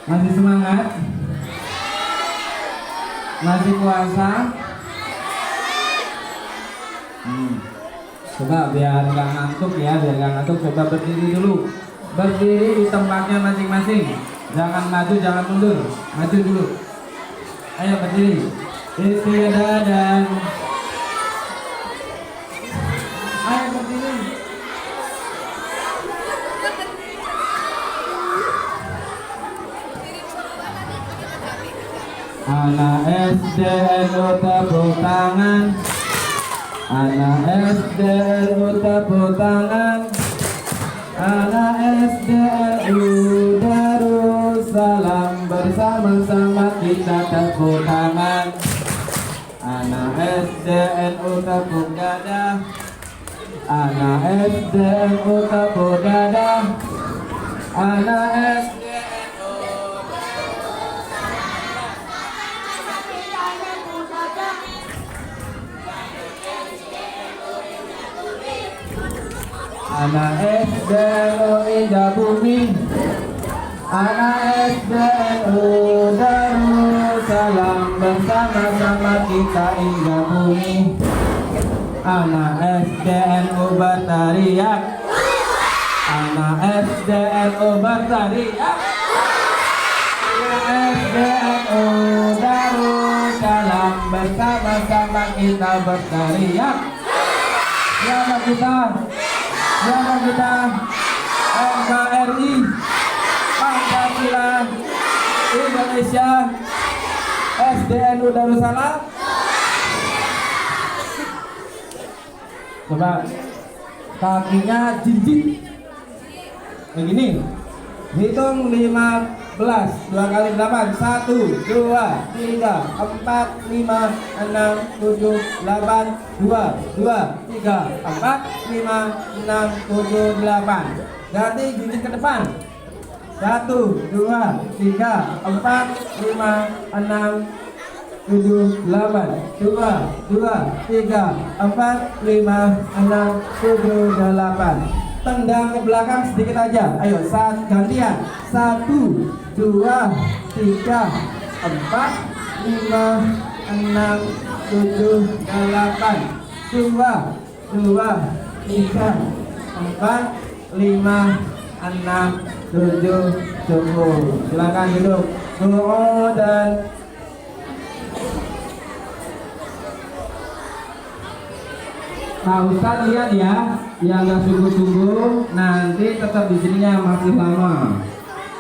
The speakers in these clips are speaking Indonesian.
Masih semangat? Masih puasa? Coba biar nggak ngantuk ya, biar nggak ngantuk coba berdiri dulu. Berdiri di tempatnya masing-masing. Jangan maju, jangan mundur. Maju dulu. Ayo berdiri. Istiadat. Ayo berdiri. Anak SD tepuk tangan. Anak SD tepuk tangan. Anak SD Darussalam bersama-sama kita tepuk tangan. Anak SD tepuk dada. Anak SD tepuk dada. Anak SD Anak SD Indah Bumi. Anak SD Darussalam bersama-sama kita indah bumi. Anak SD berteriak. Anak SD berteriak. Anak SD Darussalam bersama-sama kita berteriak. Siapa kita? Siapa kita? NKRI Pancasila Indonesia SDNU Darussalam. Coba kakinya jinjit begini, hitung 15, 2 kali 8, 1, 2, 3, 4, 5, 6, 7, 8, 2, 3, 4, 5, 6, 7, 8. Ganti jinjit ke depan. 1, 2, 3, 4, 5, 6, 7, 8. 2, 3, 4, 5, 6, 7, 8. Tendang ke belakang sedikit aja. Ayo, saat gantian. 1, 2, 3, 4, 5, 6, 7, 8. 2, 3, 4, 5, 6, 7, cukup. Silakan duduk. Doa dan Pak Ustadz lihat ya, yang nggak sungguh-sungguh nanti tetap di sininya masih lama.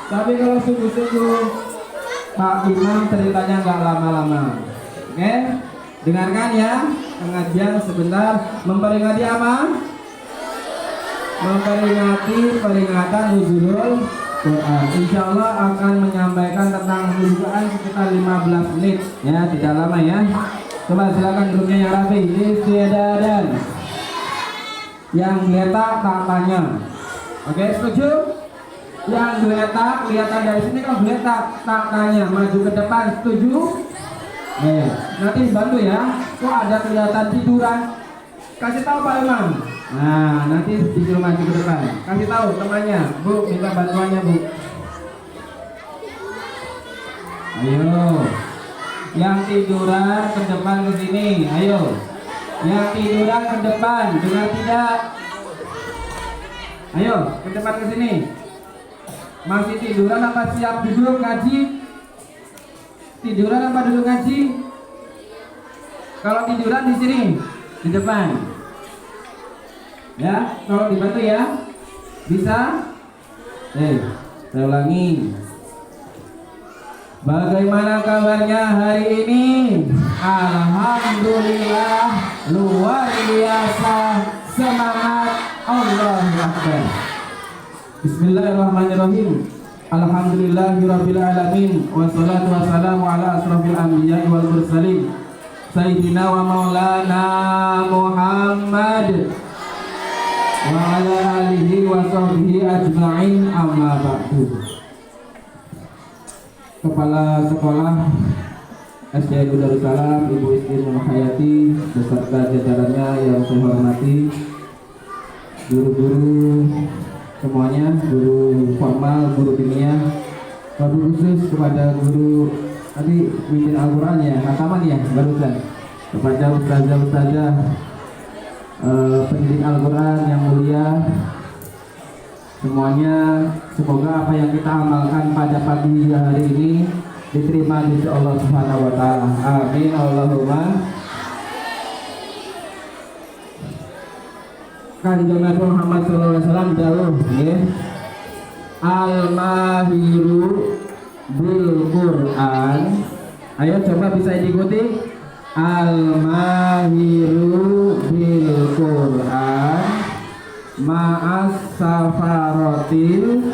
Tapi kalau sungguh-sungguh Pak Imam ceritanya nggak lama-lama. Oke, dengarkan ya pengajian sebentar. Memperingati apa? Memperingati peringatan nuzulul Quran. Insya Allah akan menyampaikan tentang nuzul Quran sekitar 15 menit ya, tidak lama ya. Coba silakan grupnya yang rapi. Istiadat. Yang geletak tak tanya. Oke, setuju? Yang geletak kelihatan dari sini, kalau geletak tak tanya, maju ke depan. Setuju? Nanti bantu ya. Kok ada kelihatan tiduran? Kasih tahu Pak Imam. Nah, nanti disuruh maju ke depan. Kasih tahu temannya, Bu, minta bantuannya, Bu. Ayo. Yang tiduran ke depan ke sini, ayo. Yang tiduran ke depan, dengar tidak? Ayo, ke depan ke sini. Masih tiduran apa siap duduk ngaji? Tiduran apa duduk ngaji? Kalau tiduran di sini, di depan. Ya, kalau dibantu ya. Bisa? Saya ulangi. Bagaimana kabarnya hari ini? Alhamdulillah, luar biasa, semangat, Allahu Akbar. Bismillahirrahmanirrahim. Alhamdulillahirabbil alamin, wassalatu wassalamu ala asrofil anbiya'i wal mursalin, sayyidina wa maulana Muhammad wa ala alihi wa sahbihi ajma'in, amma ba'du. Kepala Sekolah SDNU Darussalam, Ibu Istri Muhayyati beserta jajarannya yang saya hormati, guru-guru semuanya, guru formal, guru kimia, wabil khusus kepada guru tadi pimpin Al-Quran ya, hataman ya barusan, kepada ustazah-ustazah pendidik Al-Quran yang mulia semuanya, semoga apa yang kita amalkan pada pagi hari ini diterima di sisi Allah Subhanahu wa taala. Amin Allahumma. Kanjeng Nabi Muhammad sallallahu alaihi wasallam dawuh nggih, al-mahiru bil Quran. Ayo coba bisa diikuti. Al-mahiru bil Quran ma'as safarotil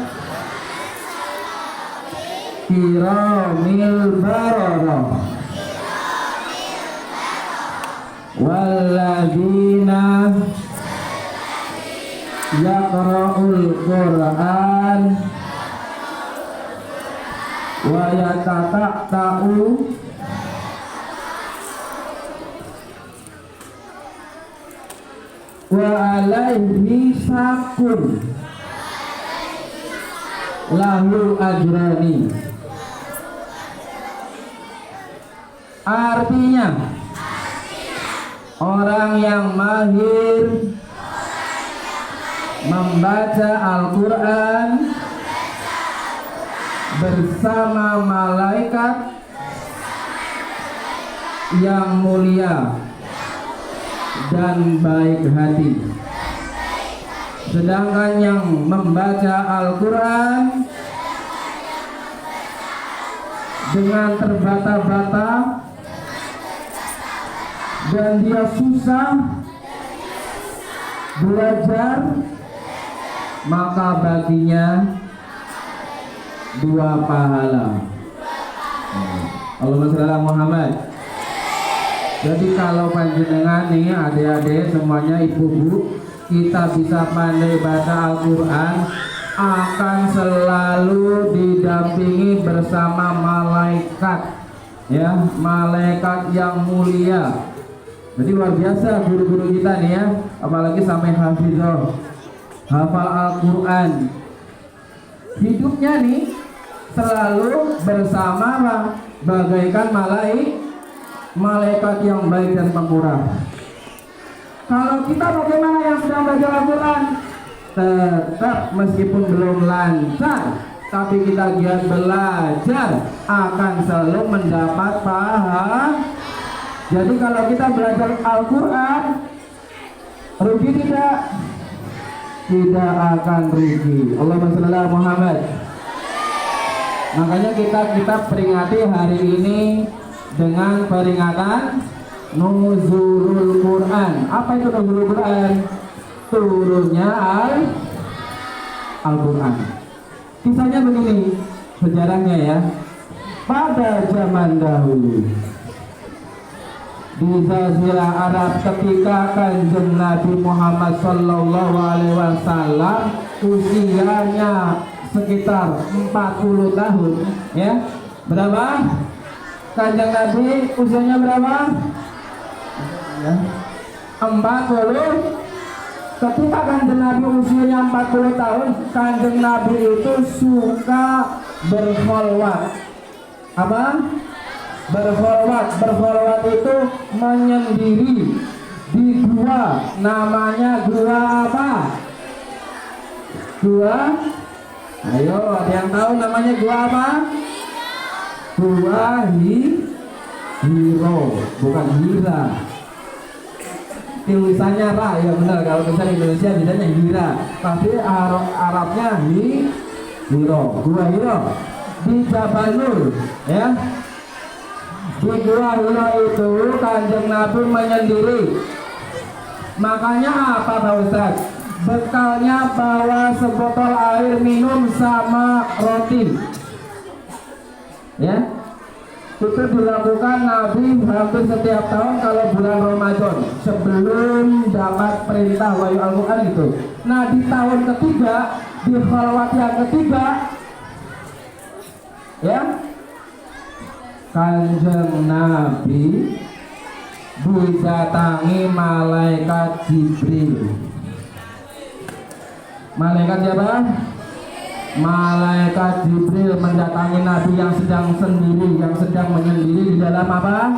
kiramil bararah walladzina yaqra'ul Qur'an wa yatata'u wa alaihi sakun lahu ajrani. Artinya orang yang mahir membaca Al-Quran bersama malaikat yang mulia dan baik hati. Sedangkan yang membaca Al-Quran dengan terbata-bata dan dia susah belajar, maka baginya 2 pahala. Allahumma shalli ala Muhammad. Jadi kalau panjenengan nih adik-adik semuanya, ibu-ibu, kita bisa pandai baca Al-Quran, akan selalu didampingi bersama malaikat, ya, malaikat yang mulia. Jadi luar biasa guru-guru kita nih ya, apalagi sampai hafizah, hafal Al-Quran. Hidupnya nih selalu bersama bagaikan malaikat yang baik dan pemurah. Kalau kita bagaimana yang sedang belajar Al-Quran? Tetap meskipun belum lancar, tapi kita giat belajar, akan selalu mendapat pahala. Jadi kalau kita belajar Al-Quran, rugi tidak? Tidak akan rugi. Allahumma shalli ala Muhammad. Makanya kita peringati hari ini dengan peringatan Nuzulul Quran. Apa itu Nuzulul Quran? Turunnya Al-Quran. Kisahnya begini, sejarahnya ya. Pada zaman dahulu di Jazirah Arab, ketika Kanjeng Nabi Muhammad sallallahu alaihi wasallam usianya sekitar 40 tahun, ya. Berapa? Kanjeng Nabi usianya berapa? Ya. 40. Ketika Kanjeng Nabi usianya 40 tahun, Kanjeng Nabi itu suka berkholwat. Apa? Berkholwat itu menyendiri di gua. Namanya gua apa? Gua? Ayo, ada yang tahu namanya gua apa? Gua Hiro, bukan Hira. Tulisannya Ra, ya benar. Kalau tulisan Indonesia bisanya Hira, tapi Arabnya Hiro. Gua Hiro di Jabal Nur, ya. Di Gua Hiro itu Kanjeng Nabi menyendiri. Makanya apa Pak Ustaz? Bekalnya bawa sebotol air minum sama roti, ya. Itu dilakukan Nabi hampir setiap tahun kalau bulan Ramadan, sebelum dapat perintah wahyu Al-Quran itu. Nah, di tahun ketiga, di khalwat yang ketiga, ya, Kanjeng Nabi didatangi malaikat Jibril. Malaikat siapa? malaikat Jibril mendatangi Nabi yang sedang sendiri, yang sedang menyendiri di dalam apa?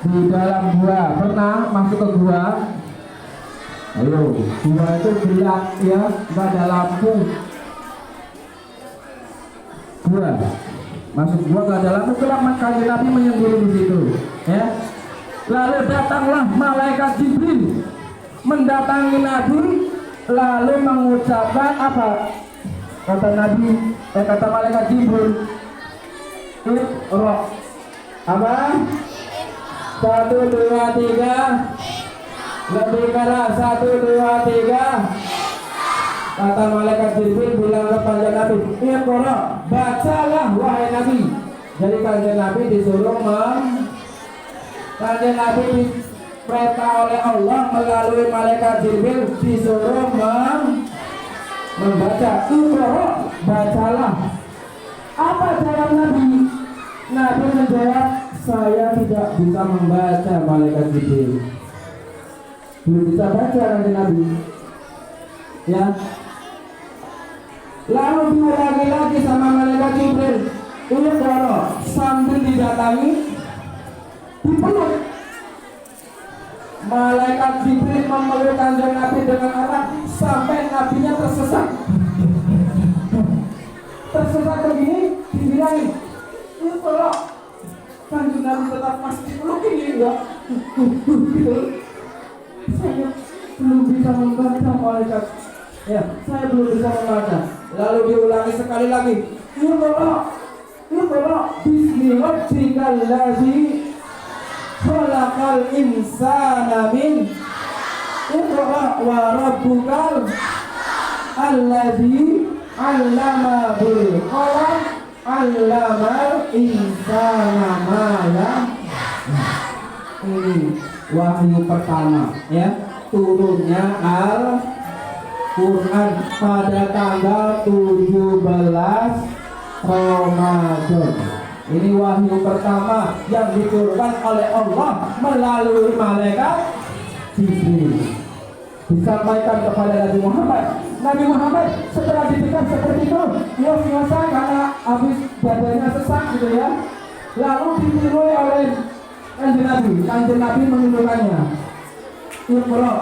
Di dalam gua. Pernah masuk ke gua? Ayo, gua itu gelap ya, nggak ada lampu. Gua masuk gua nggak ada lampu, gelap, makanya Nabi menyendiri di situ. Ya. Lalu datanglah malaikat Jibril mendatangi Nabi, lalu mengucapkan apa? Kata Nabi, kata malaikat Jibril, Iqra. Apa? 1, 2, 3. Lebih keras, 1, 2, 3. Kata malaikat Jibril bilang kepada Nabi, Iqra, bacalah wahai Nabi. Jadi kanjeng Nabi disuruh kanjeng Nabi diperintah oleh Allah melalui malaikat Jibril disuruh membaca. Iqra, bacalah. Apa jawab Nabi? Nabi menjawab, saya tidak bisa membaca malaikat Jibril. Belum bisa baca kanjeng Nabi. Ya. Lalu diulangi lagi sama malaikat Jibril. Iqra, sambil didatangi, dipeluk. Malaikat Jibril memeluk kanjeng Nabi dengan erat sampai nabinya tersesat. Tersesat begini, dibilangin, Iqra. Kanjeng Nabi tetap masih dipeluk ini enggak? Gitu. Saya belum bisa membaca malaikat. Ya, saya belum bisa membaca. Lalu diulangi sekali lagi. Iqra, bismillahirrahmanirrahim. Khalaqal insana min. Iqra wa rabbukal alladzi 'allama bil qalam 'allamal insana ma lam. Ini wahyu pertama ya, turunnya Al-Quran pada tanggal 17 Ramadan. Ini wahyu pertama yang diturunkan oleh Allah melalui malaikat Jibril. Disampaikan kepada Nabi Muhammad. Nabi Muhammad setelah didekat seperti itu, dia biasa karena habis badannya sesak gitu ya. Lalu ditiru oleh kanjeng Nabi menunjukkannya. Iqra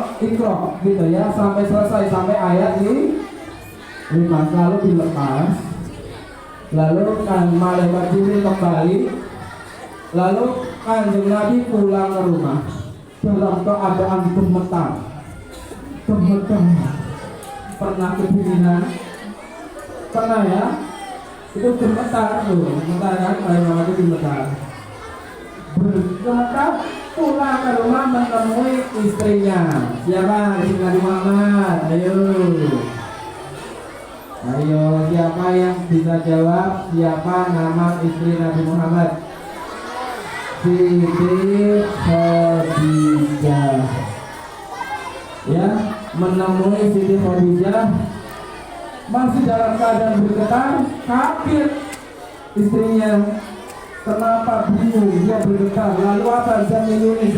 gitu ya, sampai selesai, sampai ayat ini 5. Lalu dilepas. Lalu kan malaikat Jibril kembali. Lalu kanjeng Nabi pulang ke rumah dalam keadaan gemetar. Pernah kedinginan? Pernah ya? Itu gemetar tuh, gemetar kan? Malaikat itu gemetar. Bergemetar pulang ke rumah menemui istrinya. Siapa? Istri Nabi Muhammad. Ayo, siapa yang bisa jawab? Siapa nama istri Nabi Muhammad? Siti Khadijah. Ya, menemui Siti Khadijah masih dalam keadaan bergetar, kaget istrinya. Kenapa bingung, dia bergetar. Lalu apa? Zamiluni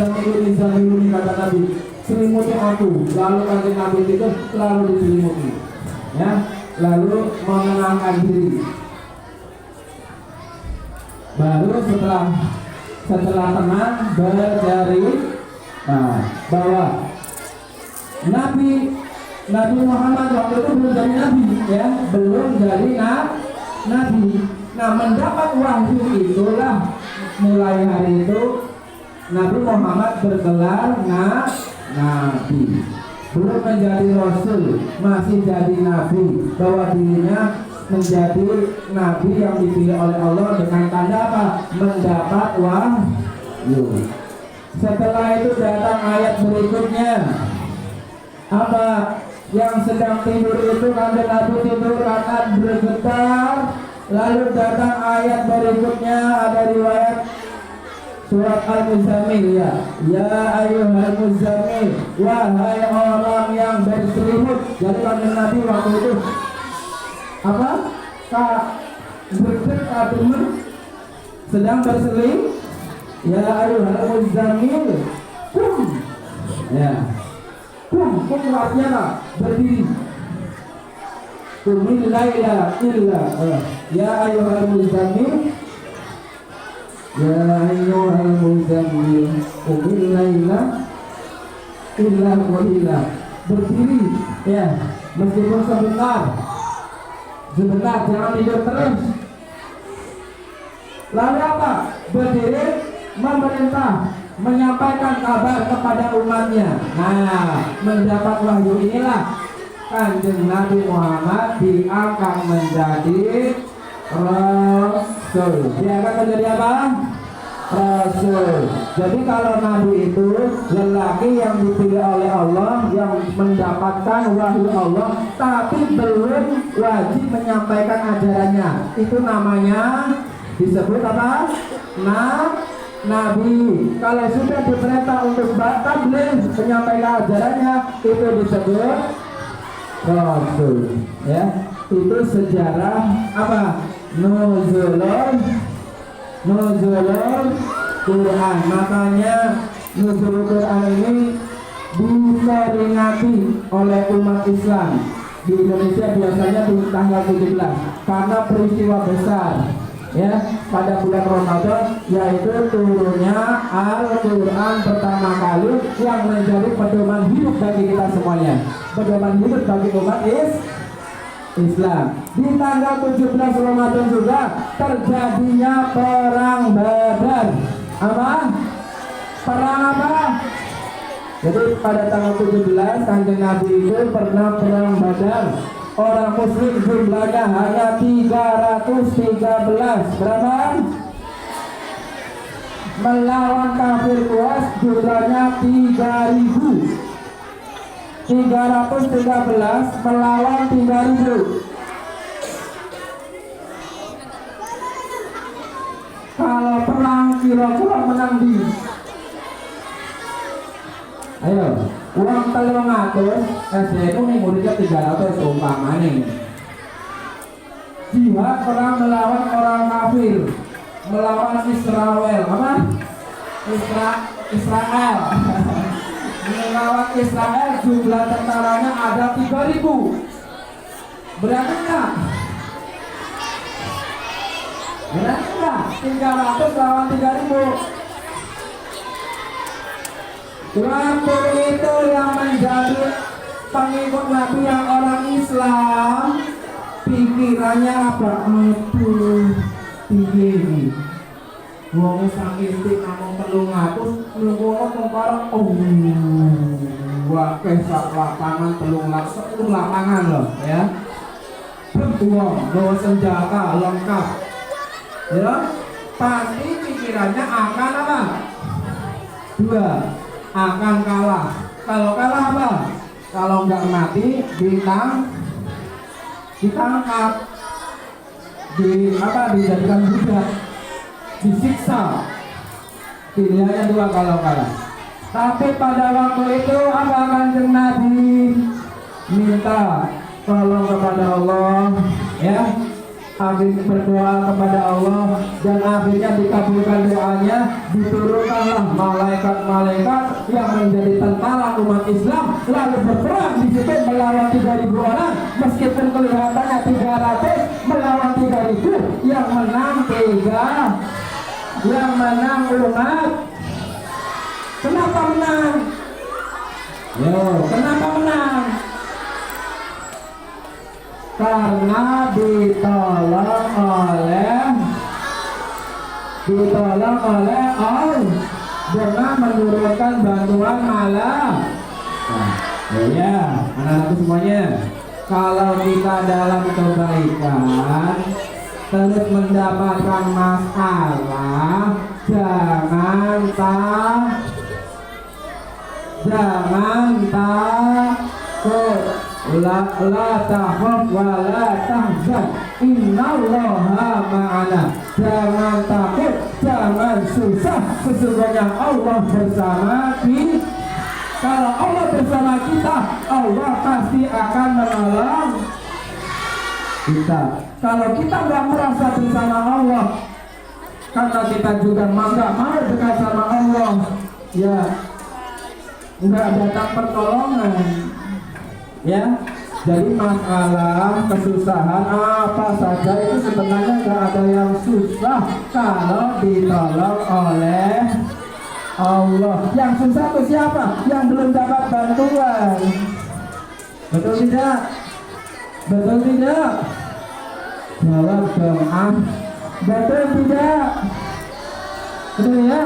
kata Nabi. Selimuti aku. Lalu kanjeng Nabi itu lalu diselimuti. Ya, lalu menenangkan diri. Baru setelah tenang berdari, bahwa Nabi Muhammad waktu itu belum jadi nabi, ya, belum jadi nabi. Nah, mendapat wahyu itulah mulai hari itu Nabi Muhammad bergelar nabi. Belum menjadi rasul, masih jadi nabi, bahwa dirinya menjadi nabi yang dipilih oleh Allah dengan tanda apa? Mendapat wahyu. Setelah itu datang ayat berikutnya. Apa? Yang sedang tidur itu kanjeng Nabi tidur karena bergetar. Lalu datang ayat berikutnya, ada riwayat surat Al-Muzammil ya. Ya ayyuhal muzammil, wahai orang yang berselimut. Jadi kanjeng Nabi waktu itu apa? Bergetar sedang berselimut. Ya ayyuhal muzammil, kum. Ya. Kum artinya apa? Berdiri. Qumil laila illa ya ayyuhal muzammil ya ayyuhal muzammil qumil laila illa qalila. Berdiri ya, meskipun sebentar jangan tidur terus. Lalu apa? Berdiri memerintah, menyampaikan kabar kepada umatnya. Nah, mendapat wahyu inilah Kanjeng Nabi Muhammad diangkat menjadi Rasul. Diangkat menjadi apa? Rasul. Jadi kalau Nabi itu lelaki yang dipilih oleh Allah, yang mendapatkan wahyu Allah, tapi belum wajib menyampaikan ajarannya. Itu namanya disebut apa? Nabi. Kalau sudah diperintah untuk tabligh menyampaikan ajarannya, itu disebut Rasul. Ya, itu sejarah apa? Nuzulul Quran. Makanya nuzul Quran ini diperingati oleh umat Islam di Indonesia biasanya di tanggal 17 karena peristiwa besar ya pada bulan Ramadan, yaitu turunnya Al-Quran pertama kali yang menjadi pedoman hidup bagi kita semuanya, pedoman hidup bagi umat Islam. Di tanggal 17 Ramadan juga terjadinya perang Badar. Apa? Perang apa? Jadi pada tanggal 17 Kanjeng Nabi itu pernah perang Badar. Orang muslim jumlahnya hanya 313. Berapa? Melawan kafir Quraisy jumlahnya 3.000. 313 melawan 3.000. Kalau perang kira-kira menang di, ayo, uang 300, SD itu nih muridnya 300 umpama nih. Jihad perang melawan orang kafir, melawan Israel, apa? Israel. Melawan Israel jumlah tentaranya ada 3.000. Berani nggak? Berani nggak? 300 lawan 3.000. Waktu itu yang menjadi pengikut Nabi yang orang Islam, pikirannya apa? Aduh, tinggi. Wong saking tik namung 300 nunggu tengkorak wakeh sak lapangan 310 lapangan loh ya. Berjuang bawa senjata lengkap. Ya, pasti pikirannya akan apa? Dua, akan kalah. Kalau kalah apa? Kalau nggak mati ditangkap, dijadikan budak, disiksa. Pilihannya dua kalau kalah. Tapi pada waktu itu apa Kanjeng Nabi minta tolong kepada Allah ya, akhirnya berdoa kepada Allah dan akhirnya dikabulkan doanya, diturunkanlah malaikat-malaikat yang menjadi tentara umat Islam lalu berperang di situ melawan 3.000 orang, meskipun kelihatannya 300 melawan 3.000, yang menang umat. Kenapa menang? Kenapa menang? Karena ditolong oleh Allah dengan menurunkan bantuan malam. Ya, anak-anakku semuanya, kalau kita dalam kebaikan terus mendapatkan masalah, jangan takut. La takhaf wa la tahzan, innallaha ma'ana. Jangan takut, jangan susah, sesungguhnya Allah bersama kita. Kalau Allah bersama kita, Allah pasti akan menolong kita. Kalau kita nggak merasa bersama Allah, karena kita juga nggak mau dekat sama Allah, ya nggak datang pertolongan. Ya, Jadi masalah kesusahan apa saja itu sebenarnya nggak ada yang susah kalau ditolong oleh Allah. Yang susah itu siapa? Yang belum dapat bantuan. Betul tidak? Betul tidak? Jawab dong ah. Betul tidak? Betul ya?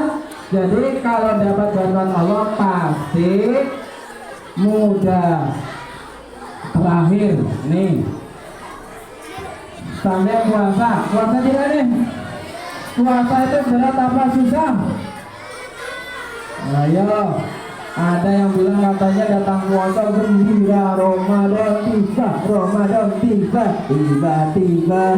Jadi kalau dapat bantuan Allah pasti mudah. Terakhir nih sampai puasa tidak nih? Puasa itu berat apa susah? Ayo, ada yang bilang katanya datang puasa gembira, Ramadan tiba, tiba-tiba.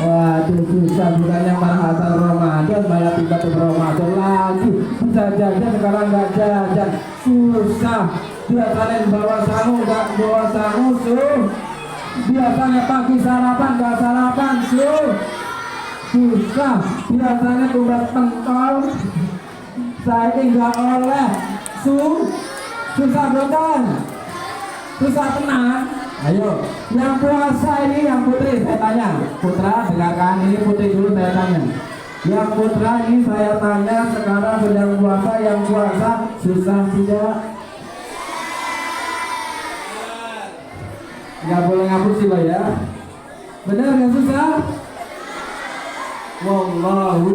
Waduh susah, bukannya marhasan Ramadan malah tiba-tiba Ramadan lagi. Bisa jajan sekarang nggak jajan, susah. Biasanya bawa sangu nggak bawa sangu, biasanya pagi sarapan nggak sarapan, susah. Biasanya tumbas pentol saya nggak oleh, susah betul, susah tenang. Ayo, yang puasa ini yang putri saya tanya, putra dengarkan ini, putri dulu saya tanya. Yang putra ini saya tanya sekarang sedang puasa, yang puasa susah tidak? Nggak boleh ngapus sih Pak ya. Benar nggak susah? Wallahu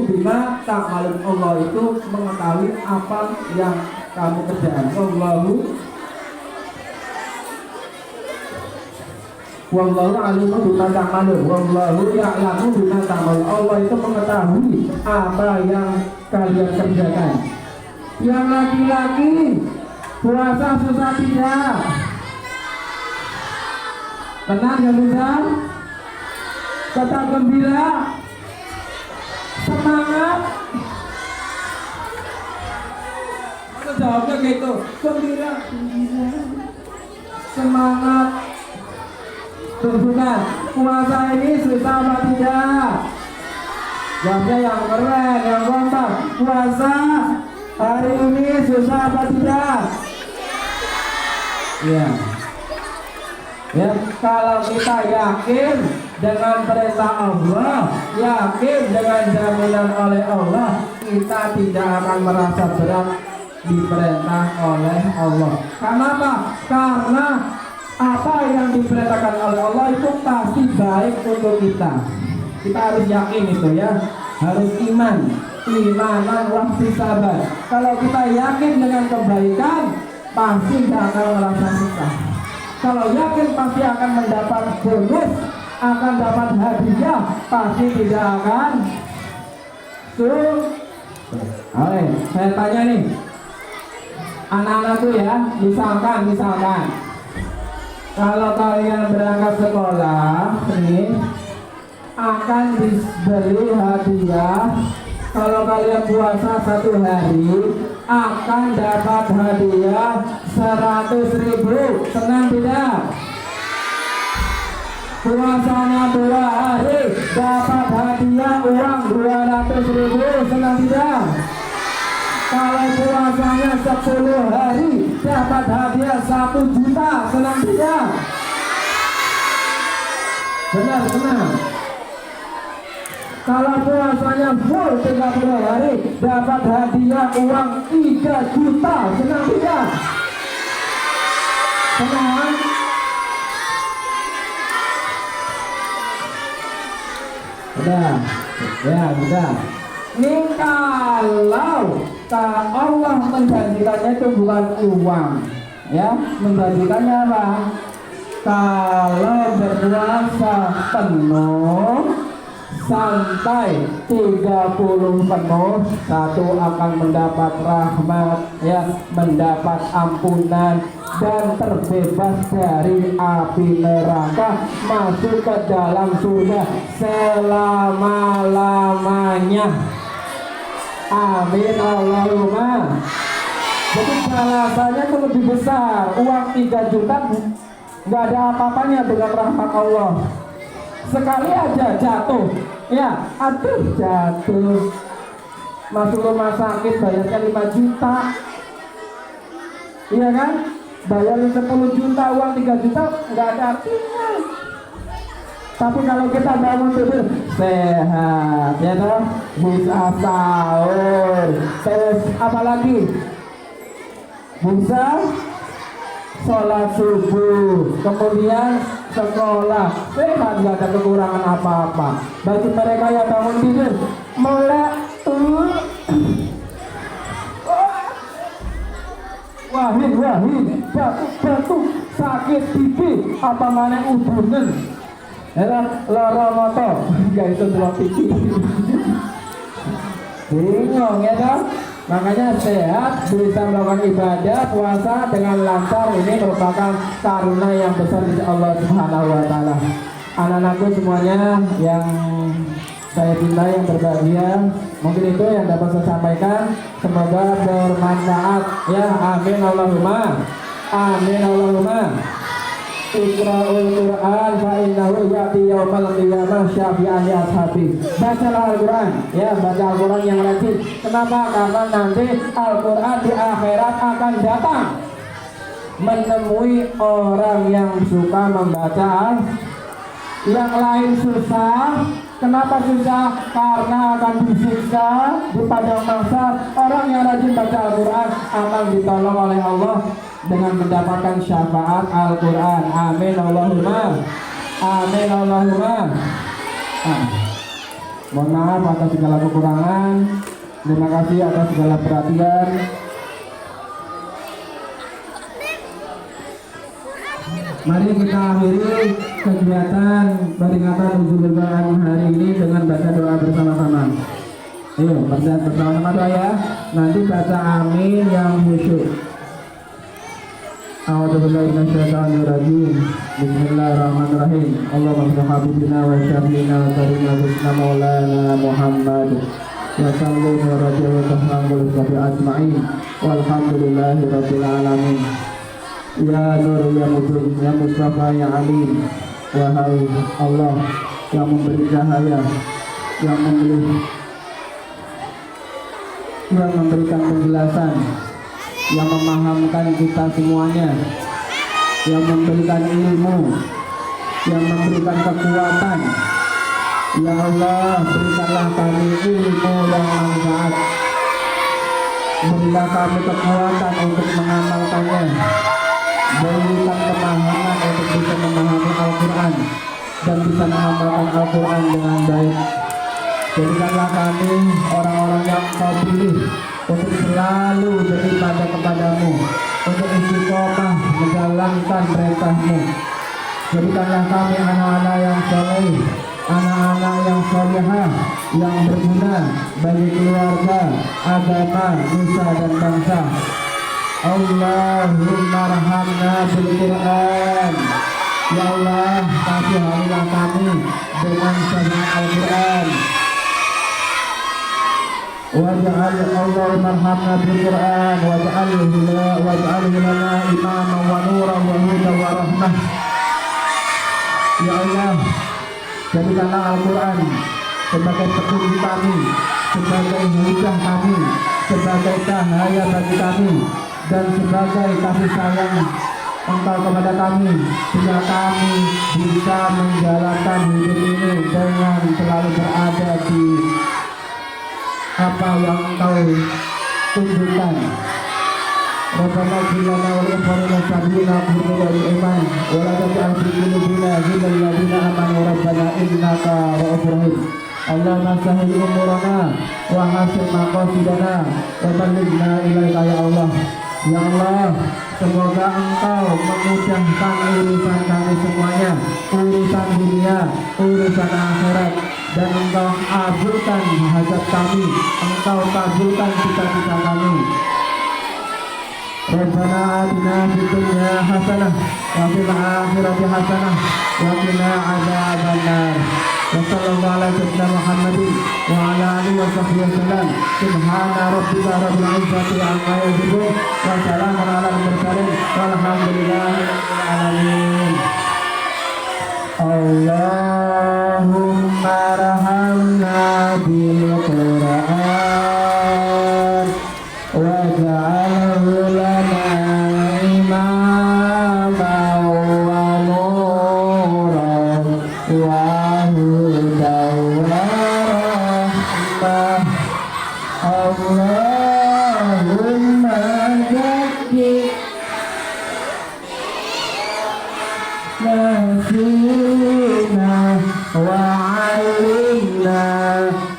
bima ta'malun. Allah itu mengetahui apa yang kamu kerjakan. Wallahu alimu bima ta'malun. Wallahu ya'lamu bima ta'malun. Allah itu mengetahui apa yang kalian kerjakan. Yang laki-laki puasa susah tidak? Tenang ya susah? Tetap gembira, semangat. Masa jawabnya gitu? Gembira, semangat. Tunjukkan puasa ini susah apa tidak? Jawabnya yang keren, yang kompak. Puasa hari ini susah apa tidak? Ya. Ya, kalau kita yakin dengan perintah Allah, yakin dengan jaminan oleh Allah, kita tidak akan merasa berat diperintah oleh Allah. Kenapa? Karena apa yang diperintahkan oleh Allah itu pasti baik untuk kita. Kita harus yakin itu ya, harus imanan wahtisaban. Kalau kita yakin dengan kebaikan, pasti tidak akan merasa susah. Kalau yakin pasti akan mendapat bonus, akan dapat hadiah, pasti tidak akan Oke, saya tanya nih, anak-anakku ya, misalkan kalau kalian berangkat sekolah nih, akan dibeli hadiah. Kalau kalian puasa 1 hari akan dapat hadiah 100.000. Senang tidak? Puasanya 2 hari dapat hadiah uang 200.000. Senang tidak? Kalau puasanya 10 hari dapat hadiah 1 juta. Senang tidak? Benar. Kalau puasanya full 30 hari dapat hadiah uang 3 juta. Senang tidak? Senang? Udah. Ini kalau Allah menjanjikannya itu bukan uang, ya, menjanjikannya apa? Kalau berpuasa penuh sampai 30 penuh, 1 akan mendapat rahmat, ya, mendapat ampunan dan terbebas dari api neraka, masuk ke dalam surga selama-lamanya. Amin Allahumma. Jadi balasannya itu lebih besar. Uang 3 juta nggak ada apa-apanya dengan rahmat Allah. Sekali aja jatuh, ya, jatuh, masuk rumah sakit bayarnya 5 juta, Iya kan? Bayarin 10 juta, uang 3 juta nggak ada artinya. Tapi kalau kita bangun tidur sehat, ya toh, bisa sahur, terus apalagi bisa sholat subuh, kemudian sekolah, sehat, nggak ada kekurangan apa-apa. Bagi mereka yang bangun tidur melek wahid, batuk, sakit gigi, apa mana udunan, lara moto, gak itu dua pipi. Bingung ya dong. Makanya sehat, bisa melakukan ibadah, puasa dengan lancar, ini merupakan karunia yang besar dari Allah Subhanahu wa Ta'ala. Anak-anakku semuanya yang saya cintai, yang berbahagia, mungkin itu yang dapat saya sampaikan. Semoga bermanfaat ya, amin Allahumma, amin Allahumma. Iqra'ul Qur'an fa innahu ya'ti yaumal qiyamah syafi'an li ashabi. Bacalah Al-Qur'an ya, baca Al-Qur'an yang rajin. Kenapa? Karena nanti Al-Qur'an di akhirat akan datang menemui orang yang suka membaca. Yang lain susah. Kenapa susah? Karena akan disiksa di padang mahsyar. Orang yang rajin baca Al-Quran akan ditolong oleh Allah dengan mendapatkan syafaat Al-Quran. Amin Allahumma, amin Allahumma. Mohon maaf atas segala kekurangan. Terima kasih atas segala perhatian. Mari kita akhiri kegiatan peringatan Nuzulul Quran hari ini dengan baca doa bersama-sama. Ayo, baca bersama-sama doa ya. Nanti baca amin yang khusyuk. A'udzubillahi minasyaitonir rajim. Bismillahirrahmanirrahim. Allahumma shalli habibina wa syafiina wa karimina wa maulana Muhammad. Wa sallallahu wa radhiyallahu ajma'in. Walhamdulillahi rabbil alamin. Ya Nur, ya Mubin, ya Mustafa, ya Alim. Wahai Allah yang memberi cahaya, yang memberikan penjelasan, yang memahamkan kita semuanya, yang memberikan ilmu, yang memberikan kekuatan. Ya Allah, berikanlah kami ilmu yang manfaat, berilah kami kekuatan untuk mengamalkannya, berikan kemahaman untuk bisa memahami Al-Quran dan bisa mengamalkan Al-Quran dengan baik. Jadikanlah kami orang-orang yang Kau pilih untuk selalu beribadah kepadamu, untuk istiqomah menjalankan perintah-Mu. Jadikanlah kami anak-anak yang soleh, anak-anak yang solehah, yang berguna bagi keluarga, agama, nusa dan bangsa. Allahumma rahamna bil Quran. Ya Allah, kasihanilah kami dengan syariat Al-Quran. Waj'al Allahumma rahamna bil Quran waj'alhu lana imaman wa nuran wa hudan wa rahmah. Ya Allah, jadikanlah Al-Quran sebagai petunjuk kami, sebagai hujah kami, sebagai cahaya bagi kami, dan sebagai kasih sayang Engkau kepada kami, sehingga kami bisa menjalankan hidup ini dengan selalu berada di apa yang Engkau tunjukkan. Rabbana qilana wa ikhwana sabila qulna iman wa la taj'al fi qulubina ghillan lil ladzina amanu rabbana innaka ra'ufur rahim. Allahumma sahhil umurana wa hasin maqasidana wa ballighna ilaika ya Allah. Ya Allah, semoga Engkau memudahkan urusan kami semuanya, urusan dunia, urusan akhirat, dan Engkau kabulkan hajat kami, Engkau kabulkan cita-cita kami. Rabbana atina fid dunya hasanah wa fil akhirati hasanah wa qina adzabannar. Wassallallahu ala sayyidina Muhammadin wa ala alihi wa sahbihi wasallam. Subhana rabbika rabbil izzati amma yasifun wa salamun alal mursalin walhamdulillahi rabbil alamin. Allahumma rahamna bil Qur'an waj'alhu lana ونورا وهدى ورحمة اللهم نسينا وعلمنا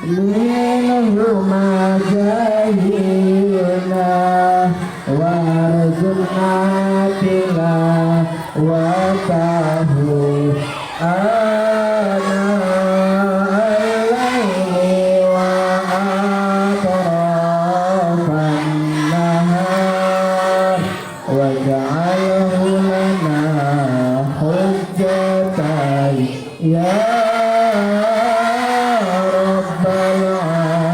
منه ما جهلنا وارزقنا تلاوته آناء الليل وأطراف النهار واجعله لنا حجة يا رب العالمين.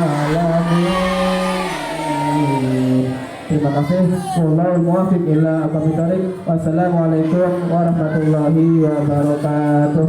Terima kasih. Wallahul muwaffiq ila aqwamit thoriq. Wassalamualaikum warahmatullahi wabarakatuh.